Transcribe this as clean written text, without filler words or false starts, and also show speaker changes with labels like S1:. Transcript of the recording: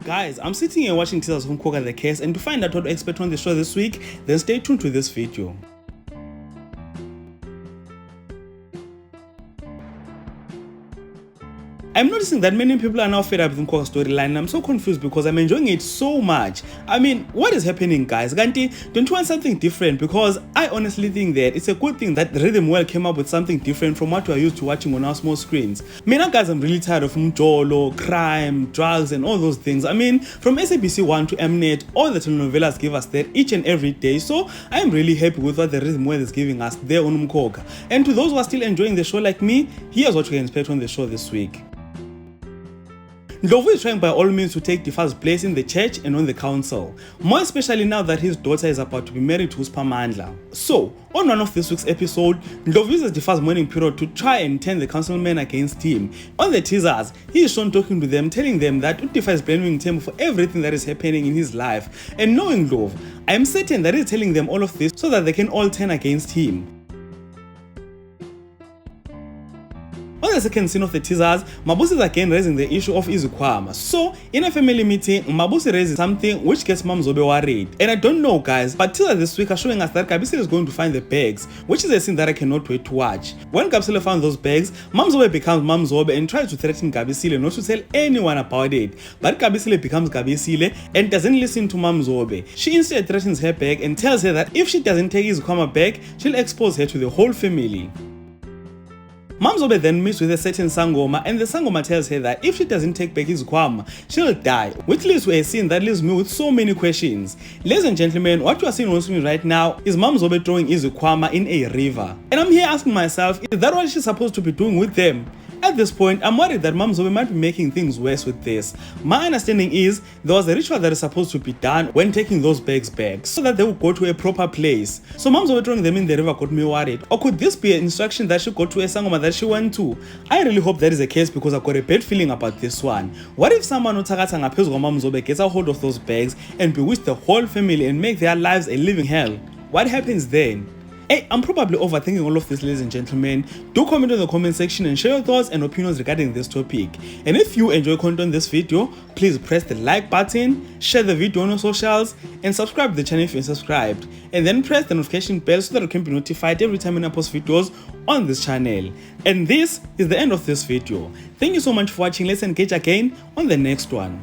S1: Guys, I'm sitting here watching teasers of Umkhokha The Curse, and to find out what to expect on the show this week, then stay tuned to this video. I'm noticing that many people are now fed up with Umkhokha's storyline, and I'm so confused because I'm enjoying it so much. I mean, what is happening, guys? Ganti, don't you want something different? Because I honestly think that it's a good thing that Rhythm Well came up with something different from what we're used to watching on our small screens. Guys, I'm really tired of mjolo, crime, drugs, and all those things. I mean, from SABC 1 to Mnet, all the telenovelas give us that each and every day. So I'm really happy with what the Rhythm Well is giving us there on Umkhokha. And to those who are still enjoying the show like me, here's what you can expect on the show this week. Ndlovu is trying by all means to take Tifa's place in the church and on the council, more especially now that his daughter is about to be married to Mandla. So, on one of this week's episode, Ndlovu uses Tifa's mourning period to try and turn the councilmen against him. On the teasers, he is shown talking to them, telling them that Tifa is blaming him for everything that is happening in his life. And knowing Ndlovu, I am certain that he is telling them all of this so that they can all turn against him. On the second scene of the teasers, Mabusi is again raising the issue of izikhwama. So, in a family meeting, Mabusi raises something which gets Mamzobe worried. And I don't know, guys, but teasers this week are showing us that Kabisile is going to find the bags, which is a scene that I cannot wait to watch. When Kabisile found those bags, Mamzobe becomes Mamzobe and tries to threaten Kabisile not to tell anyone about it. But Kabisile becomes Kabisile and doesn't listen to Mamzobe. She instead threatens her back and tells her that if she doesn't take izikhwama back, she'll expose her to the whole family. Mamzobe then meets with a certain Sangoma, and the Sangoma tells her that if she doesn't take back izikhwama, she'll die, which leads to a scene that leaves me with so many questions. Ladies and gentlemen, what you are seeing on screen right now is Mamzobe throwing izikhwama in a river. And I'm here asking myself, is that what she's supposed to be doing with them? At this point, I'm worried that Mamzobe might be making things worse with this. My understanding is there was a ritual that is supposed to be done when taking those bags back, so that they would go to a proper place. So Mamzobe throwing them in the river got me worried. Or could this be an instruction that she got to a Sangoma that she went to? I really hope that is the case because I've got a bad feeling about this one. What if someone utakata ngaphezu kwaMamzobe gets a hold of those bags and bewitch the whole family and make their lives a living hell? What happens then? Hey, I'm probably overthinking all of this, ladies and gentlemen. Do comment in the comment section and share your thoughts and opinions regarding this topic. And if you enjoy content on this video, please press the like button, share the video on your socials, and subscribe to the channel if you're subscribed. And then press the notification bell so that you can be notified every time when I post videos on this channel. And this is the end of this video. Thank you so much for watching. Let's engage again on the next one.